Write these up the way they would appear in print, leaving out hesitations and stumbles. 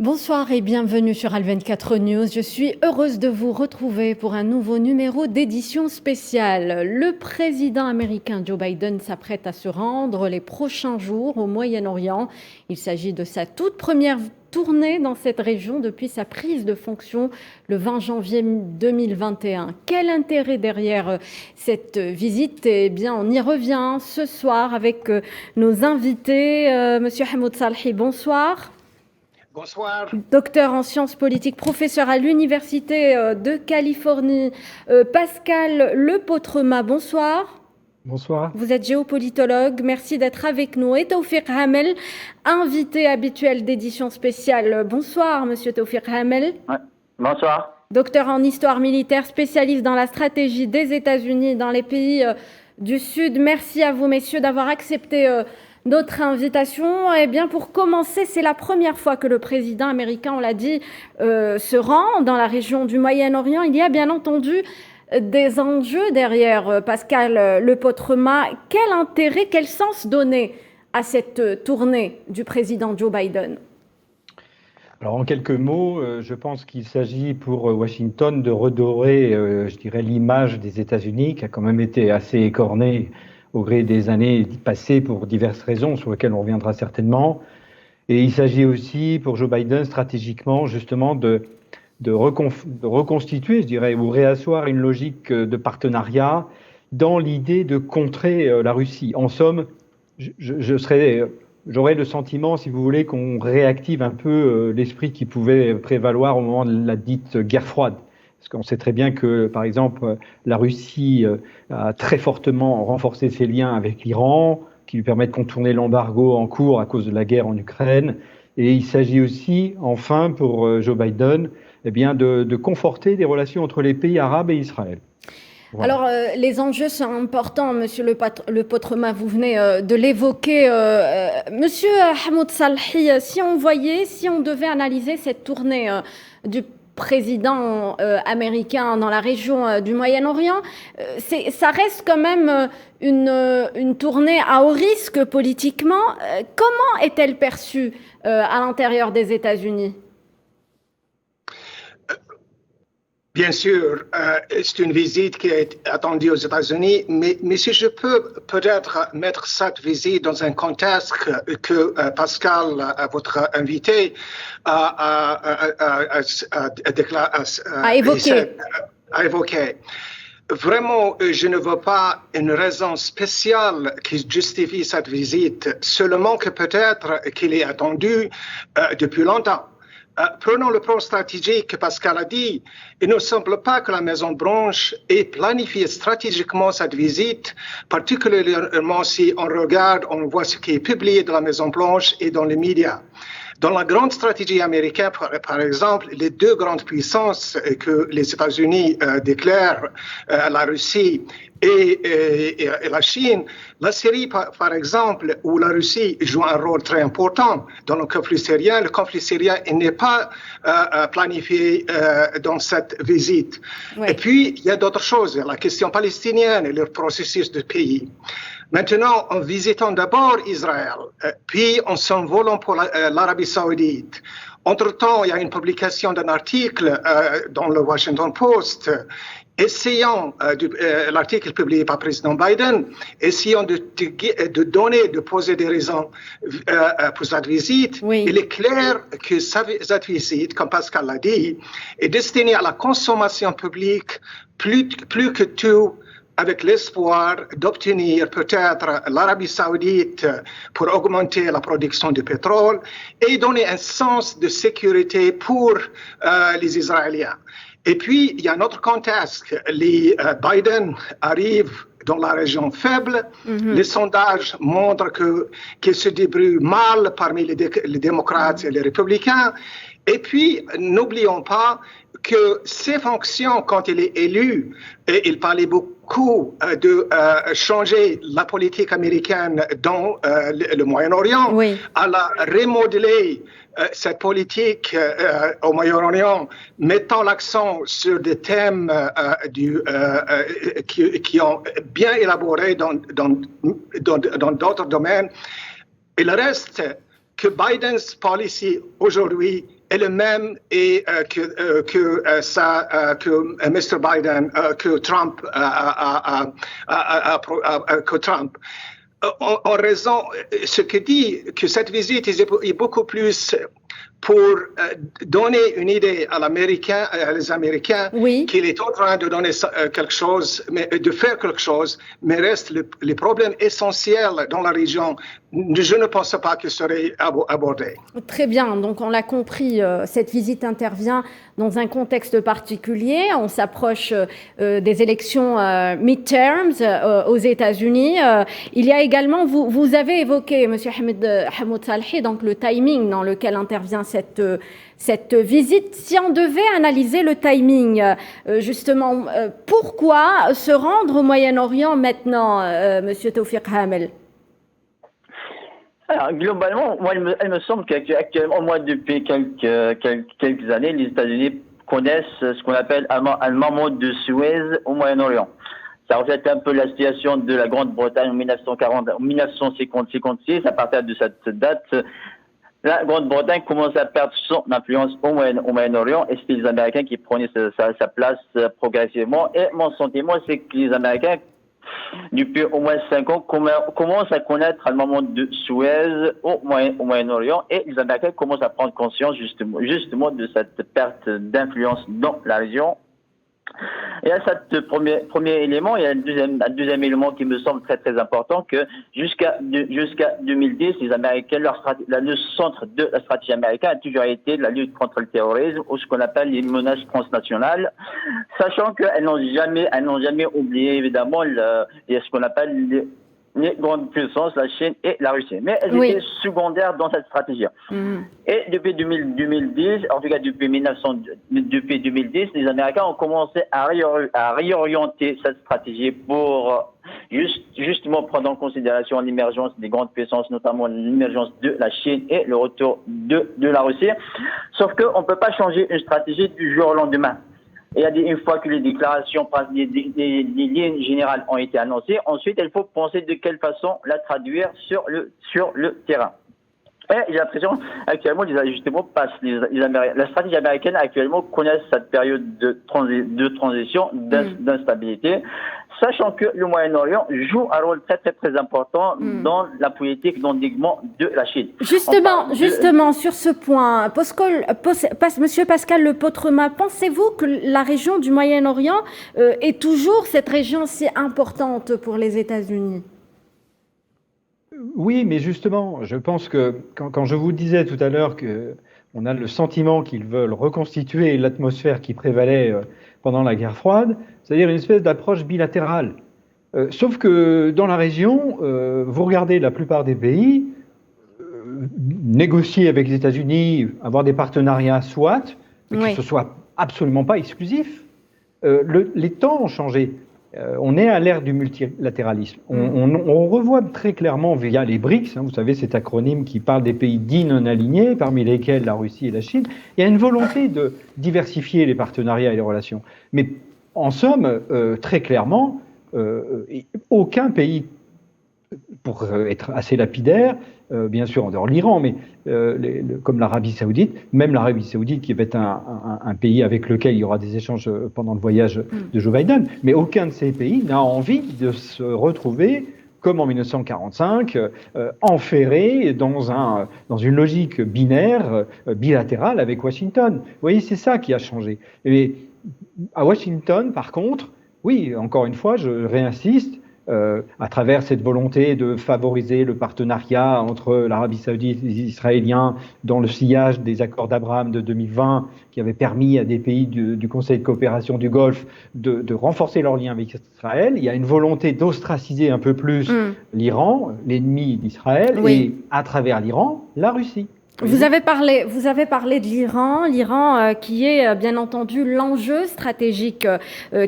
Bonsoir et bienvenue sur Al24 News. Je suis heureuse de vous retrouver pour un nouveau numéro d'édition spéciale. Le président américain Joe Biden s'apprête à se rendre les prochains jours au Moyen-Orient. Il s'agit de sa toute première tournée dans cette région depuis sa prise de fonction le 20 janvier 2021. Quel intérêt derrière cette visite? Eh bien, on y revient ce soir avec nos invités. Monsieur Hamoud Salhi, bonsoir. Bonsoir. Docteur en sciences politiques, professeur à l'Université de Californie. Pascal Lepôtrema, bonsoir. Bonsoir. Vous êtes géopolitologue, merci d'être avec nous. Et Tawfiq Hamel, invité habituel d'édition spéciale. Bonsoir, monsieur Tawfiq Hamel. Ouais. Bonsoir. Docteur en histoire militaire, spécialiste dans la stratégie des États-Unis dans les pays du Sud. Merci à vous, messieurs, d'avoir accepté notre invitation. Eh bien, pour commencer, c'est la première fois que le président américain, on l'a dit, se rend dans la région du Moyen-Orient. Il y a bien entendu des enjeux derrière, Pascal Lepôtrema. Quel intérêt, quel sens donner à cette tournée du président Joe Biden? Alors, en quelques mots, je pense qu'il s'agit pour Washington de redorer, je dirais, l'image des États-Unis, qui a quand même été assez écornée au gré des années passées pour diverses raisons sur lesquelles on reviendra certainement. Et il s'agit aussi pour Joe Biden stratégiquement justement de reconstituer, je dirais, ou réasseoir une logique de partenariat dans l'idée de contrer la Russie. En somme, j'aurais le sentiment, si vous voulez, qu'on réactive un peu l'esprit qui pouvait prévaloir au moment de la dite guerre froide. Parce qu'on sait très bien que, par exemple, la Russie a très fortement renforcé ses liens avec l'Iran, qui lui permet de contourner l'embargo en cours à cause de la guerre en Ukraine. Et il s'agit aussi, enfin, pour Joe Biden, eh bien, de conforter des relations entre les pays arabes et Israël. Voilà. Alors, les enjeux sont importants, monsieur Lepôtrema, vous venez de l'évoquer. Monsieur Hamoud Salhi, si on devait analyser cette tournée du président américain dans la région du Moyen-Orient, ça reste quand même une tournée à haut risque politiquement. Comment est-elle perçue à l'intérieur des États-Unis ? Bien sûr, c'est une visite qui est attendue aux États-Unis, mais si je peux peut-être mettre cette visite dans un contexte que Pascal, votre invité, a évoqué. Vraiment, je ne vois pas une raison spéciale qui justifie cette visite, seulement que peut-être qu'il est attendu depuis longtemps. Prenons le plan stratégique que Pascal a dit. Il ne semble pas que la Maison-Blanche ait planifié stratégiquement cette visite, particulièrement si on regarde, on voit ce qui est publié de la Maison-Blanche et dans les médias. Dans la grande stratégie américaine, par exemple, les deux grandes puissances que les États-Unis déclarent, la Russie et la Chine, la Syrie, par exemple, où la Russie joue un rôle très important dans le conflit syrien n'est pas planifié dans cette visite. Oui. Et puis, il y a d'autres choses, la question palestinienne et le processus de pays. Maintenant, en visitant d'abord Israël, puis en s'envolant pour l'Arabie Saoudite. Entre-temps, il y a une publication d'un article dans le Washington Post l'article publié par le président Biden, essayant de poser des raisons pour cette visite. Oui. Il est clair que cette visite, comme Pascal l'a dit, est destinée à la consommation publique plus que tout, avec l'espoir d'obtenir peut-être l'Arabie Saoudite pour augmenter la production de pétrole et donner un sens de sécurité pour les Israéliens. Et puis, il y a un autre contexte. Biden arrive dans la région faible. Mm-hmm. Les sondages montrent qu'il se débrouille mal parmi les démocrates et les républicains. Et puis, n'oublions pas que ses fonctions, quand il est élu, et il parlait beaucoup de changer la politique américaine dans le Moyen-Orient, oui. À la remodeler cette politique au Moyen-Orient, mettant l'accent sur des thèmes qui ont bien élaboré dans d'autres domaines. Il reste que Biden's policy aujourd'hui est le même et que Mr. Biden, que Trump, que Trump. En raison, ce que dit que cette visite est beaucoup plus pour donner une idée à les Américains oui. qu'il est en train de donner quelque chose, de faire quelque chose, mais reste les problèmes essentiels dans la région. Je ne pense pas qu'ils seraient abordés. Très bien, donc on l'a compris, cette visite intervient dans un contexte particulier. On s'approche des élections midterms aux États-Unis. Il y a également, vous avez évoqué, Monsieur Hamoud Salhi, donc le timing dans lequel intervient cette visite. Si on devait analyser le timing, justement, pourquoi se rendre au Moyen-Orient maintenant, Monsieur Tawfiq Hamel? Alors, globalement, moi, il me semble qu'actuellement, au moins depuis quelques années, les États-Unis connaissent ce qu'on appelle un moment de Suez au Moyen-Orient. Ça reflète un peu la situation de la Grande-Bretagne en 1956. À partir de cette date, la Grande-Bretagne commence à perdre son influence au Moyen-Orient et c'était les Américains qui prenaient sa place progressivement. Et mon sentiment, c'est que les Américains, depuis au moins 5 ans, commencent à connaître un moment de Suez au Moyen-Orient et les Américains commencent à prendre conscience justement de cette perte d'influence dans la région. Et à ce premier élément, il y a un deuxième élément qui me semble très très important, que jusqu'à 2010, les Américains, le centre de la stratégie américaine a toujours été la lutte contre le terrorisme ou ce qu'on appelle les menaces transnationales, sachant qu'elles n'ont jamais oublié évidemment ce qu'on appelle les grandes puissances, la Chine et la Russie. Mais elles étaient secondaires dans cette stratégie. Et depuis 2010, en tout cas depuis 2010, les Américains ont commencé à réorienter cette stratégie pour justement prendre en considération l'émergence des grandes puissances, notamment l'émergence de la Chine et le retour de la Russie. Sauf qu'on ne peut pas changer une stratégie du jour au lendemain. Et une fois que les déclarations, les lignes générales ont été annoncées, ensuite il faut penser de quelle façon la traduire sur le terrain. Et j'ai l'impression actuellement les ajustements passent. La stratégie américaine actuellement connaît cette période de transition, d'instabilité, sachant que le Moyen-Orient joue un rôle très très très important dans la politique d'endiguement de la Chine. Justement, sur ce point, Monsieur Pascal Le Potremat, pensez-vous que la région du Moyen-Orient est toujours cette région si importante pour les États-Unis? Oui, mais justement, je pense que quand je vous disais tout à l'heure qu'on a le sentiment qu'ils veulent reconstituer l'atmosphère qui prévalait pendant la guerre froide, c'est-à-dire une espèce d'approche bilatérale. Sauf que dans la région, vous regardez la plupart des pays, négocier avec les États-Unis, avoir des partenariats soit, mais que ce soit absolument pas exclusif. Les temps ont changé. On est à l'ère du multilatéralisme. On revoit très clairement via les BRICS, vous savez, cet acronyme qui parle des pays dits non alignés, parmi lesquels la Russie et la Chine. Il y a une volonté de diversifier les partenariats et les relations. Mais en somme, très clairement, aucun pays, pour être assez lapidaire, bien sûr en dehors de l'Iran, mais comme l'Arabie Saoudite, même l'Arabie Saoudite qui va être un pays avec lequel il y aura des échanges pendant le voyage de Joe Biden, mais aucun de ces pays n'a envie de se retrouver comme en 1945, enferré dans une logique binaire, bilatérale avec Washington. Vous voyez, c'est ça qui a changé. Et à Washington, par contre, oui, encore une fois, je réinsiste, à travers cette volonté de favoriser le partenariat entre l'Arabie Saoudite et les Israéliens dans le sillage des accords d'Abraham de 2020 qui avait permis à des pays du Conseil de coopération du Golfe de renforcer leurs liens avec Israël. Il y a une volonté d'ostraciser un peu plus l'Iran, l'ennemi d'Israël, et à travers l'Iran, la Russie. Vous avez parlé de l'Iran qui est bien entendu l'enjeu stratégique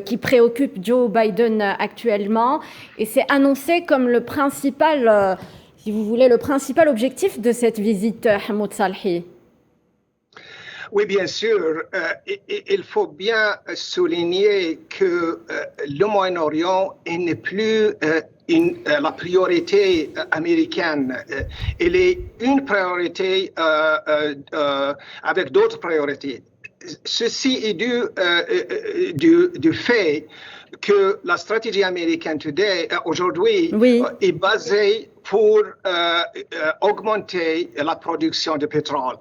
qui préoccupe Joe Biden actuellement, et c'est annoncé comme le principal, si vous voulez, le principal objectif de cette visite, Hamoud Salhi. Oui, bien sûr. Il faut bien souligner que le Moyen-Orient n'est plus la priorité américaine. Elle est une priorité avec d'autres priorités. Ceci est du fait que la stratégie américaine aujourd'hui est basée pour augmenter la production de pétrole.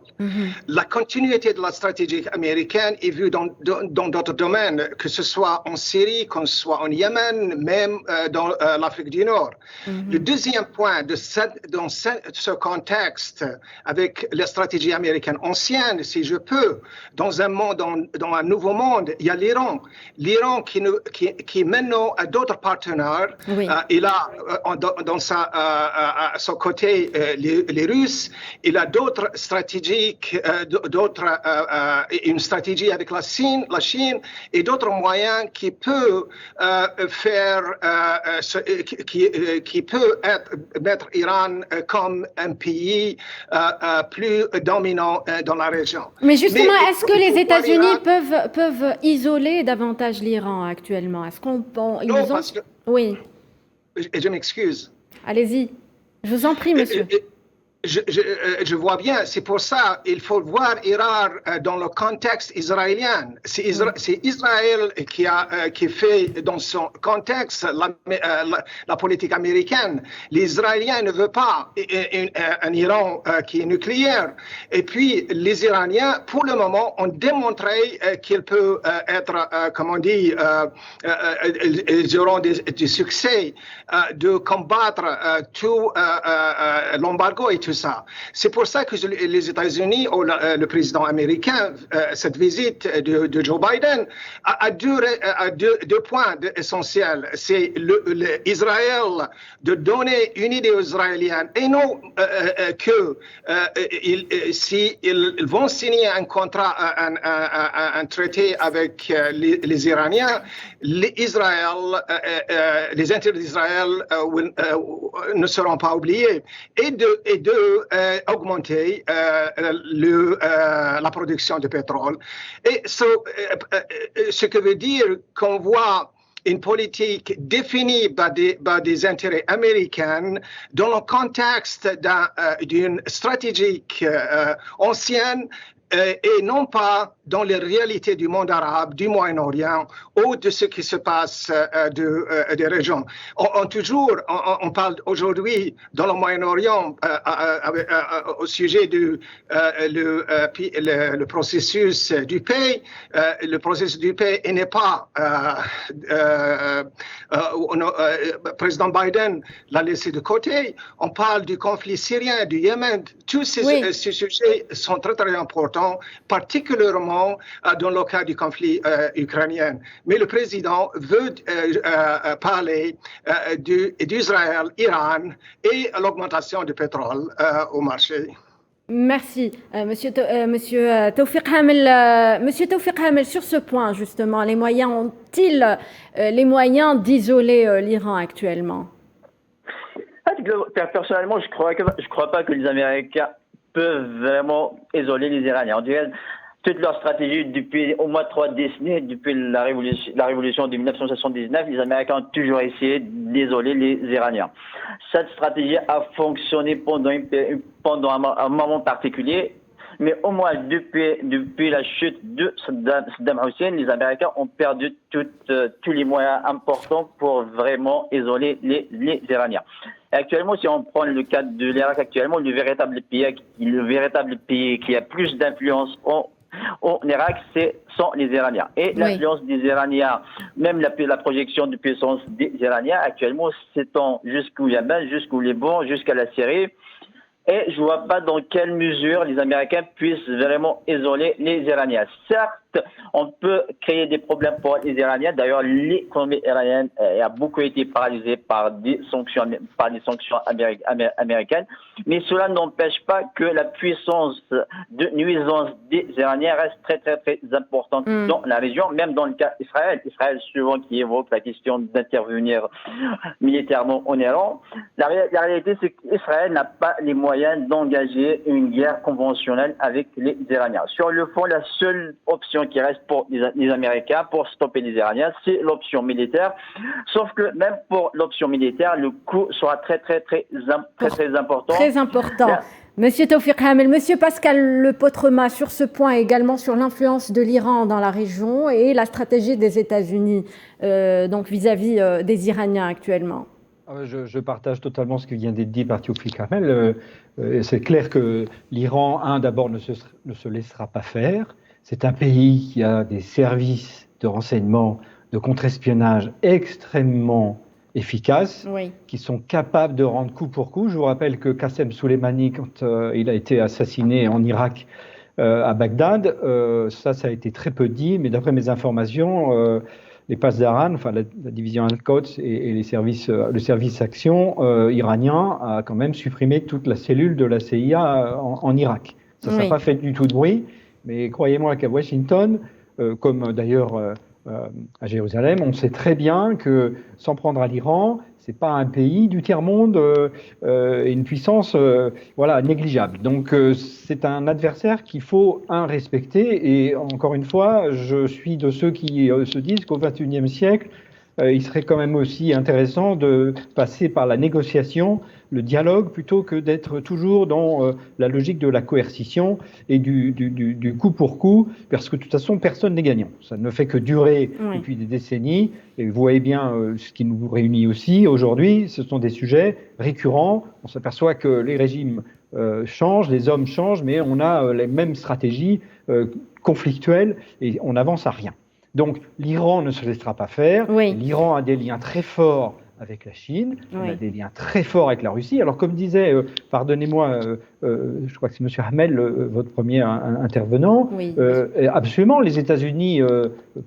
La continuité de la stratégie américaine est vue dans d'autres domaines, que ce soit en Syrie, que ce soit en Yémen, même dans l'Afrique du Nord. Le deuxième point dans ce contexte, avec la stratégie américaine ancienne, si je peux, dans un nouveau monde, il y a l'Iran. L'Iran qui maintenant a d'autres partenaires. Il a dans à son côté les Russes. Il a d'autres stratégies, une stratégie avec la Chine et d'autres moyens qui peut mettre l'Iran comme un pays plus dominant dans la région. Mais justement, est-ce que les États-Unis peuvent isoler davantage l'Iran actuellement? Est-ce parce que... Oui. Je m'excuse. Allez-y. Je vous en prie, monsieur. Je vois bien, c'est pour ça qu'il faut voir l'Iran dans le contexte israélien. C'est Israël qui fait dans son contexte la politique américaine. Les Israéliens ne veulent pas un Iran qui est nucléaire. Et puis les Iraniens, pour le moment, ont démontré qu'ils peuvent être, comme on dit, ils auront du succès de combattre tout l'embargo et tout ça. C'est pour ça que les États-Unis, ou le président américain, cette visite de Joe Biden, a deux points essentiels. C'est Israël de donner une idée aux Israéliens et non que s'ils vont signer un contrat, un traité avec les Iraniens, les intérêts d'Israël ne seront pas oubliés. Et de augmenter la production de pétrole. Et ce que veut dire qu'on voit une politique définie par des intérêts américains dans le contexte d'une stratégie ancienne et non pas dans les réalités du monde arabe, du Moyen-Orient ou de ce qui se passe des régions. On parle aujourd'hui dans le Moyen-Orient au sujet du le processus du paix. Le processus du paix n'est pas... président Biden l'a laissé de côté. On parle du conflit syrien, du Yémen. Tous ces sujets sont très, très importants, particulièrement dans le cas du conflit ukrainien. Mais le président veut parler d'Israël, Iran et l'augmentation du pétrole au marché. Merci, Monsieur Tawfiq Hamel. Monsieur Tawfiq Hamel, sur ce point justement, les moyens ont-ils les moyens d'isoler l'Iran actuellement? Personnellement, je crois pas que les Américains peuvent vraiment isoler les Iraniens. Toute leur stratégie depuis au moins 3 décennies, depuis la révolution de 1979, les Américains ont toujours essayé d'isoler les Iraniens. Cette stratégie a fonctionné pendant un moment particulier, mais au moins depuis la chute de Saddam Hussein, les Américains ont perdu tous les moyens importants pour vraiment isoler les Iraniens. Et actuellement, si on prend le cas de l'Irak actuellement, le véritable pays qui a plus d'influence en Irak, sont les Iraniens. Et l'influence des Iraniens, même la projection de puissance des Iraniens, actuellement, s'étend jusqu'au Yémen, jusqu'au Liban, jusqu'à la Syrie. Et je ne vois pas dans quelle mesure les Américains puissent vraiment isoler les Iraniens. Certes, on peut créer des problèmes pour les Iraniens. D'ailleurs, l'économie iranienne a beaucoup été paralysée par des sanctions américaines. Mais cela n'empêche pas que la puissance de nuisance des Iraniens reste très, très, très importante dans la région, même dans le cas d'Israël. Israël, souvent, qui évoque la question d'intervenir militairement en Iran. La réalité, c'est qu'Israël n'a pas les moyens d'engager une guerre conventionnelle avec les Iraniens. Sur le fond, la seule option qui reste pour les Américains pour stopper les Iraniens, c'est l'option militaire. Sauf que même pour l'option militaire, le coût sera très, très, très important. Très important. Monsieur Tawfiq Hamel, Monsieur Pascal Lepotremat, sur ce point également, sur l'influence de l'Iran dans la région et la stratégie des États-Unis donc vis-à-vis des Iraniens actuellement. Je partage totalement ce qui vient d'être dit par Tawfiq Hamel. C'est clair que l'Iran, d'abord, ne se laissera pas faire. C'est un pays qui a des services de renseignement, de contre-espionnage extrêmement efficaces, qui sont capables de rendre coup pour coup. Je vous rappelle que Qassem Soleimani, quand il a été assassiné en Irak, à Bagdad, ça a été très peu dit, mais d'après mes informations, les Pasdaran, enfin la division Al-Quds et le service action iranien a quand même supprimé toute la cellule de la CIA en Irak. Ça n'a pas fait du tout de bruit, mais croyez-moi qu'à Washington, comme d'ailleurs à Jérusalem, on sait très bien que s'en prendre à l'Iran, c'est pas un pays du tiers-monde et une puissance négligeable. Donc c'est un adversaire qu'il faut respecter. Et encore une fois, je suis de ceux qui se disent qu'au XXIe siècle, il serait quand même aussi intéressant de passer par la négociation, le dialogue, plutôt que d'être toujours dans la logique de la coercition et du coup pour coup, parce que de toute façon, personne n'est gagnant. Ça ne fait que durer depuis des décennies. Et vous voyez bien ce qui nous réunit aussi aujourd'hui, ce sont des sujets récurrents. On s'aperçoit que les régimes changent, les hommes changent, mais on a les mêmes stratégies conflictuelles et on n'avance à rien. Donc l'Iran ne se laissera pas faire. L'Iran a des liens très forts avec la Chine, on a des liens très forts avec la Russie. Alors comme disait, pardonnez-moi, je crois que c'est M. Hamel, votre premier intervenant, absolument, les États-Unis,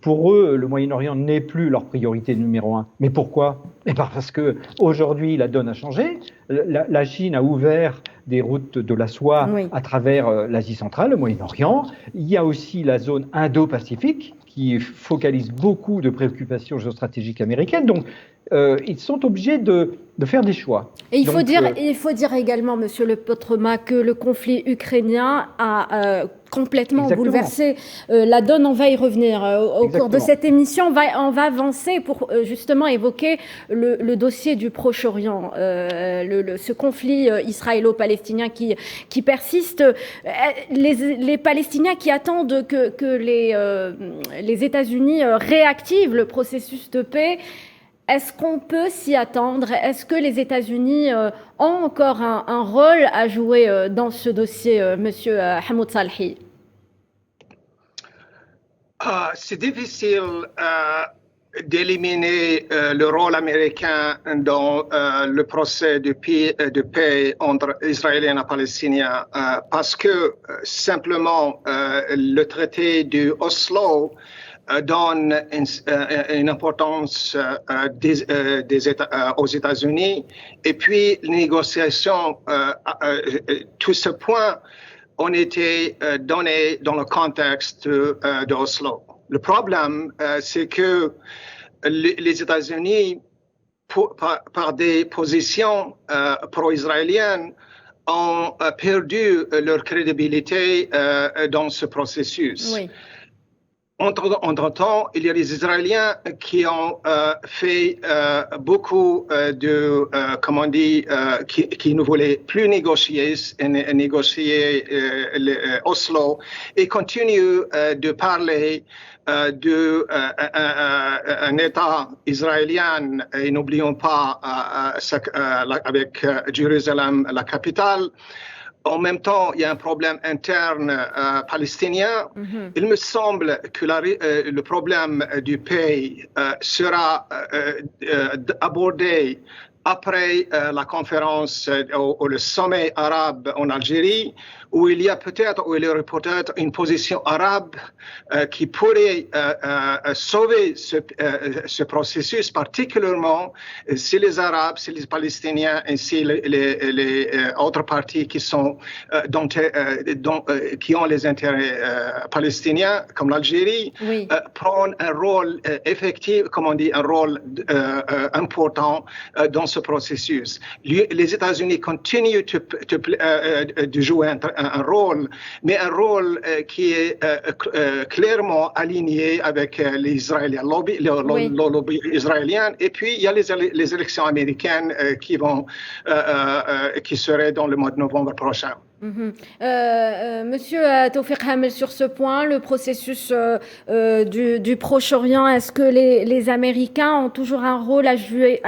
pour eux, le Moyen-Orient n'est plus leur priorité numéro 1. Mais pourquoi ? Parce qu'aujourd'hui, la donne a changé. La Chine a ouvert des routes de la soie à travers l'Asie centrale, le Moyen-Orient. Il y a aussi la zone Indo-Pacifique qui focalise beaucoup de préoccupations géostratégiques américaines. Donc, ils sont obligés de faire des choix. Et il faut dire également, Monsieur Lepotremat, que le conflit ukrainien a complètement bouleversé la donne. On va y revenir au cours de cette émission. On va avancer pour justement évoquer le dossier du Proche-Orient, ce conflit israélo-palestinien qui persiste. Les Palestiniens qui attendent que les États-Unis réactivent le processus de paix. Est-ce qu'on peut s'y attendre ? Est-ce que les États-Unis ont encore un rôle à jouer dans ce dossier, Monsieur Hamoud Salhi ? C'est difficile d'éliminer le rôle américain dans le procès de paix entre Israéliens et Palestiniens parce que simplement le traité de Oslo donne une importance aux États-Unis et puis les négociations, tout ce point ont été donnés dans le contexte de Oslo. Le problème, c'est que les États-Unis, par des positions pro-israéliennes, ont perdu leur crédibilité dans ce processus. Entre-temps, il y a les Israéliens qui ont fait beaucoup qui ne voulaient plus négocier Oslo et continuent de parler d'un État israélien, et n'oublions pas avec Jérusalem, la capitale. En même temps, il y a un problème interne palestinien. Il me semble que le problème du pays sera abordé après la conférence ou le sommet arabe en Algérie, où il y aurait peut-être une position arabe qui pourrait sauver ce processus, particulièrement si les Arabes, si les Palestiniens et si les autres parties qui ont les intérêts palestiniens, comme l'Algérie, Oui. prennent un rôle effectif, comme on dit, un rôle important dans ce processus. Les États-Unis continuent de jouer un rôle, mais un rôle qui est clairement aligné avec les Israéliens, le lobby israélien. Et puis, il y a les élections américaines qui seraient dans le mois de novembre prochain. Monsieur Tawfiq Hamel, sur ce point, le processus du Proche-Orient, est-ce que les Américains ont toujours un rôle à jouer,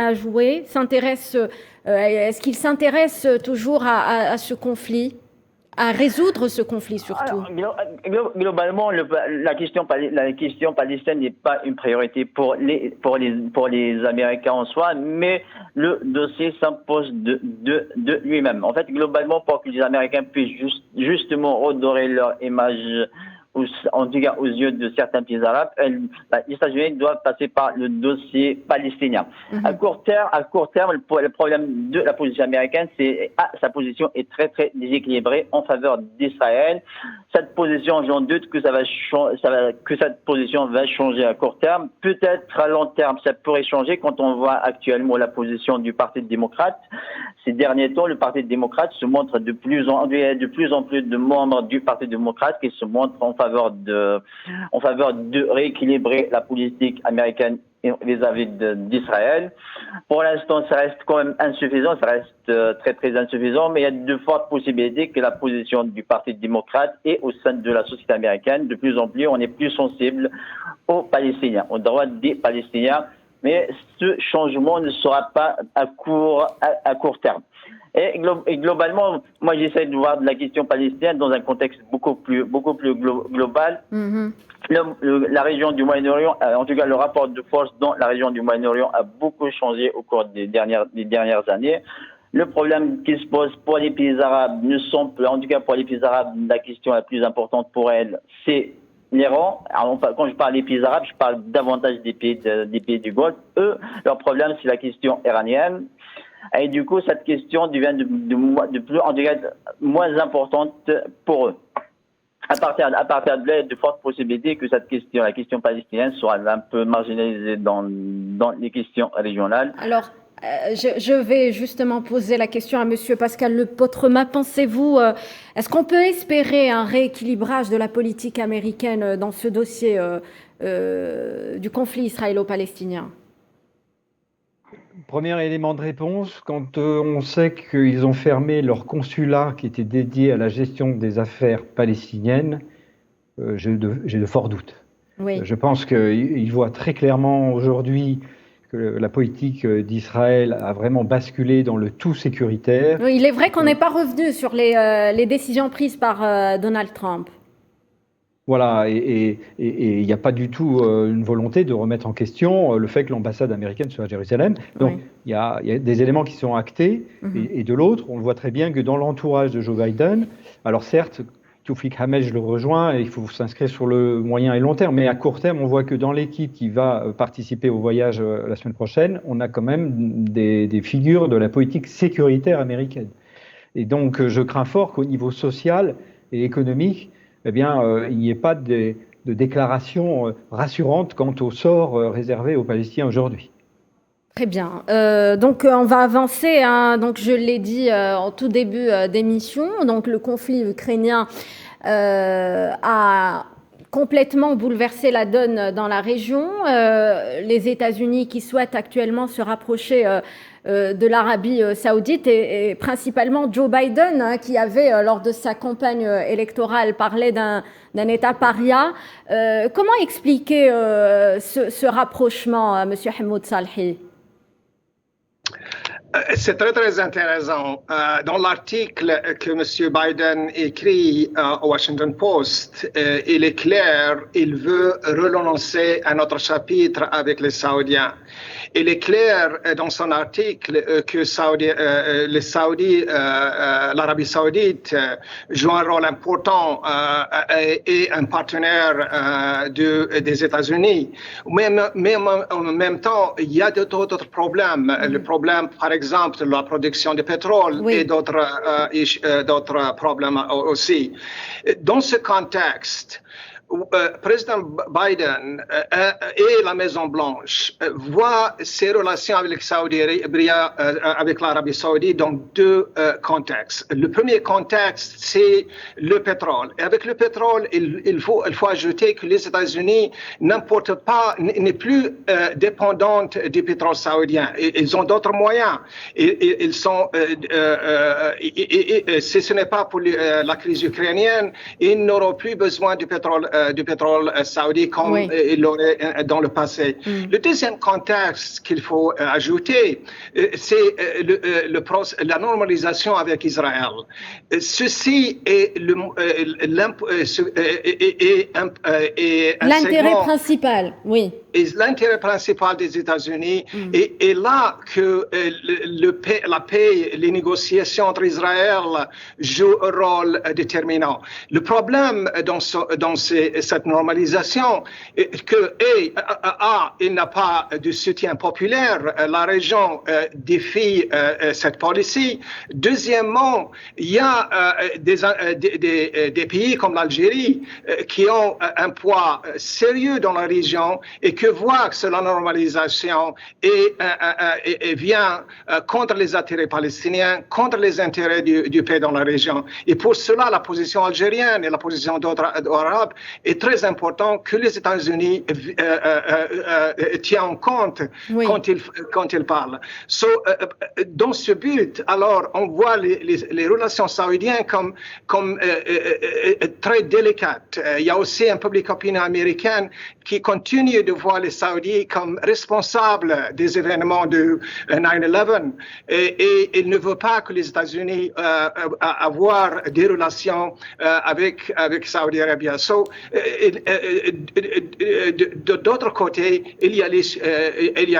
est-ce qu'ils s'intéressent toujours à ce conflit, à résoudre ce conflit surtout? Alors, globalement, la question palestinienne n'est pas une priorité pour les Américains en soi, mais le dossier s'impose de lui-même. En fait, globalement, pour que les Américains puissent justement redorer leur image, en tout cas aux yeux de certains pays arabes, les États-Unis doivent passer par le dossier palestinien. À court terme, le problème de la position américaine, sa position est très très déséquilibrée en faveur d'Israël. Cette position, j'en doute que cette position va changer à court terme. Peut-être à long terme, ça pourrait changer quand on voit actuellement la position du Parti démocrate. Ces derniers temps, le Parti démocrate se montre de plus en plus de membres du Parti démocrate qui se montrent en faveur de rééquilibrer la politique américaine vis-à-vis d'Israël. Pour l'instant, ça reste quand même insuffisant, ça reste très très insuffisant, mais il y a de fortes possibilités que la position du Parti démocrate et au sein de la société américaine, de plus en plus, on est plus sensible aux Palestiniens, aux droits des Palestiniens, mais ce changement ne sera pas à court terme. Et globalement, moi j'essaie de voir la question palestinienne dans un contexte beaucoup plus global. La région du Moyen-Orient, en tout cas le rapport de force dans la région du Moyen-Orient a beaucoup changé au cours des dernières années. Le problème qui se pose pour les pays arabes en tout cas pour les pays arabes, la question la plus importante pour elles, c'est l'Iran. Alors, quand je parle des pays arabes, je parle davantage des pays du Golfe. Eux, leur problème, c'est la question iranienne. Et du coup, cette question devient de plus, en tout cas, moins importante pour eux. À partir de là, il y a de fortes possibilités que la question palestinienne soit un peu marginalisée dans les questions régionales. Alors, je vais justement poser la question à Monsieur Pascal Le Potremat. Pensez-vous, est-ce qu'on peut espérer un rééquilibrage de la politique américaine dans ce dossier du conflit israélo-palestinien? Premier élément de réponse, quand on sait qu'ils ont fermé leur consulat qui était dédié à la gestion des affaires palestiniennes, j'ai de forts doutes. Oui. Je pense qu'ils voient très clairement aujourd'hui que la politique d'Israël a vraiment basculé dans le tout sécuritaire. Oui, il est vrai qu'on n'est pas revenu sur les décisions prises par Donald Trump. Voilà, et il n'y a pas du tout une volonté de remettre en question le fait que l'ambassade américaine soit à Jérusalem. Donc, il y a des éléments qui sont actés, et de l'autre, on le voit très bien que dans l'entourage de Joe Biden, alors certes, Tawfiq Hamel, je le rejoins, il faut s'inscrire sur le moyen et long terme, mais à court terme, on voit que dans l'équipe qui va participer au voyage la semaine prochaine, on a quand même des figures de la politique sécuritaire américaine. Et donc, je crains fort qu'au niveau social et économique, eh bien, il n'y ait pas de déclaration rassurante quant au sort réservé aux Palestiniens aujourd'hui. Très bien. Donc, on va avancer. Donc, je l'ai dit en tout début d'émission. Donc, le conflit ukrainien a complètement bouleversé la donne dans la région. Les États-Unis qui souhaitent actuellement se rapprocher de l'Arabie saoudite et principalement Joe Biden qui avait, lors de sa campagne électorale, parlé d'un État paria. Comment expliquer ce rapprochement, Monsieur Hamoud Salhi? C'est très, très intéressant. Dans l'article que M. Biden écrit au Washington Post, il est clair, il veut relancer un autre chapitre avec les Saoudiens. Il est clair dans son article que l'Arabie Saoudite joue un rôle important et un partenaire des États-Unis. Mais en même temps, il y a d'autres problèmes. Le problème, par exemple, de la production de pétrole et d'autres problèmes aussi. Dans ce contexte, président Biden et la Maison-Blanche voient ses relations avec l'Arabie Saoudite dans deux contextes. Le premier contexte, c'est le pétrole. Et avec le pétrole, il faut ajouter que les États-Unis n'est plus dépendante du pétrole saoudien. Ils ont d'autres moyens. Ils sont, si ce n'est pas pour la crise ukrainienne, ils n'auront plus besoin du pétrole saoudien comme il l'aurait dans le passé. Le deuxième contexte qu'il faut ajouter, c'est la normalisation avec Israël. Ceci est l'intérêt principal, oui. Et l'intérêt principal des États-Unis est là que la paix, les négociations entre Israël jouent un rôle déterminant. Le problème dans cette normalisation est que, il n'a pas de soutien populaire. La région défie cette policy. Deuxièmement, il y a des pays comme l'Algérie qui ont un poids sérieux dans la région et que voient que la normalisation vient contre les intérêts palestiniens, contre les intérêts du pays dans la région. Et pour cela, la position algérienne et la position d'autres Arabes est très importante que les États-Unis tiennent en compte quand ils parlent. Dans ce but, alors, on voit les relations saoudiennes comme très délicates. Il y a aussi un public opinion américain qui continue de voir les Saoudiens comme responsables des événements de 9/11 et il ne veut pas que les États-Unis avoir des relations avec Saudi Arabia. D'autre côté, il y a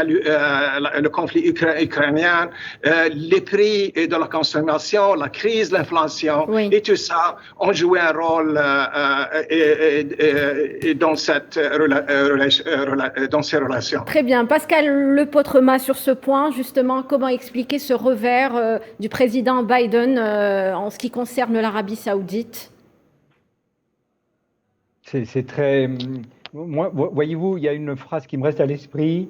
le conflit ukrainien, les prix de la consommation, la crise, l'inflation et tout ça ont joué un rôle dans ces relations. Très bien. Pascal Lepotremat, sur ce point, justement, comment expliquer ce revers du président Biden en ce qui concerne l'Arabie Saoudite? C'est très... Moi, voyez-vous, il y a une phrase qui me reste à l'esprit.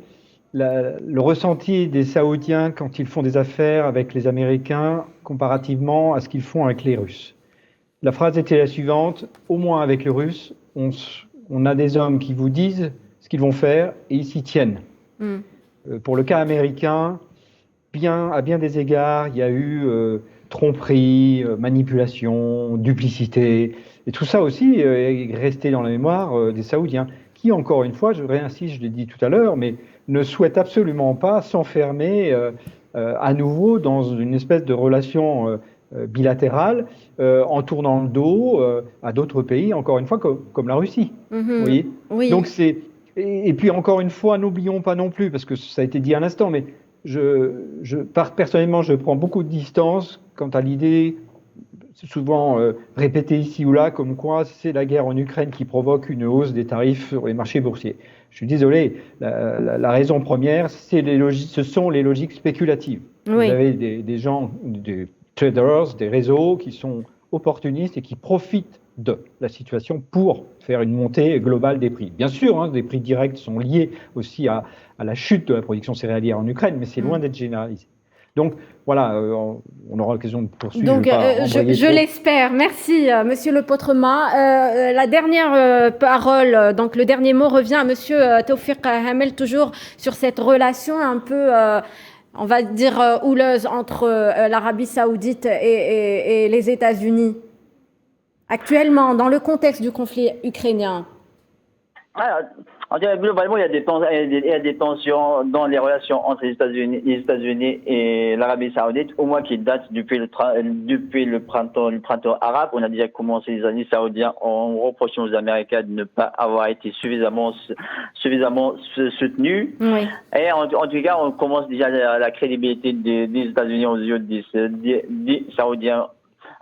Le ressenti des Saoudiens quand ils font des affaires avec les Américains comparativement à ce qu'ils font avec les Russes. La phrase était la suivante: au moins avec les Russes, on a des hommes qui vous disent ce qu'ils vont faire et ils s'y tiennent. Pour le cas américain, à bien des égards, il y a eu tromperie, manipulation, duplicité. Et tout ça aussi est resté dans la mémoire des Saoudiens, qui, encore une fois, je réinsiste, je l'ai dit tout à l'heure, mais ne souhaitent absolument pas s'enfermer à nouveau dans une espèce de relation bilatérale en tournant le dos à d'autres pays, encore une fois, comme la Russie. Vous voyez ? Oui. Donc et puis, encore une fois, n'oublions pas non plus, parce que ça a été dit à l'instant, mais personnellement, je prends beaucoup de distance quant à l'idée souvent répétée ici ou là, comme quoi c'est la guerre en Ukraine qui provoque une hausse des tarifs sur les marchés boursiers. Je suis désolé, la raison première, ce sont les logiques spéculatives. Vous avez des gens, des traders, des réseaux qui sont opportunistes et qui profitent de la situation pour faire une montée globale des prix. Bien sûr, des prix directs sont liés aussi à la chute de la production céréalière en Ukraine, mais c'est loin d'être généralisé. Donc voilà, on aura l'occasion de poursuivre. Donc je l'espère. Merci, Monsieur Lepotremat. La dernière parole, donc le dernier mot revient à Monsieur Taoufik Hamel, toujours sur cette relation un peu, on va dire, houleuse entre l'Arabie Saoudite et les États-Unis. Actuellement, dans le contexte du conflit ukrainien. Globalement, il y a des tensions dans les relations entre les États-Unis et l'Arabie Saoudite, au moins qui datent depuis le printemps arabe. On a déjà commencé, les amis saoudiens en reprochant aux Américains de ne pas avoir été suffisamment soutenus. Oui. Et en tout cas, on commence déjà la crédibilité des États-Unis aux yeux des Saoudiens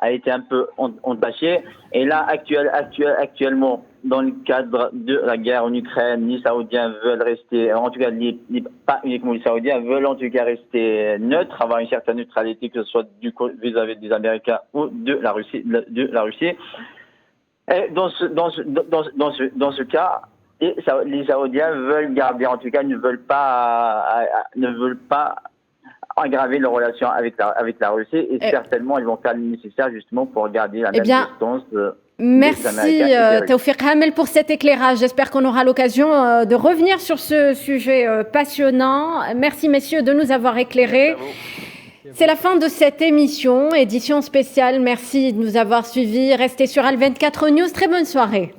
a été un peu entachée. Et là, actuellement, dans le cadre de la guerre en Ukraine, les Saoudiens veulent rester, en tout cas, pas uniquement les Saoudiens, veulent en tout cas rester neutres, avoir une certaine neutralité, que ce soit vis-à-vis des Américains ou de la Russie. Et dans ce cas, les Saoudiens veulent garder, en tout cas, ne veulent pas aggraver leurs relations avec la Russie, et certainement ils vont faire le nécessaire justement pour garder la même distance. Merci Taoufik Hamel pour cet éclairage. J'espère qu'on aura l'occasion de revenir sur ce sujet passionnant. Merci messieurs de nous avoir éclairés. C'est la fin de cette édition spéciale. Merci de nous avoir suivis. Restez sur Al 24 News. Très bonne soirée.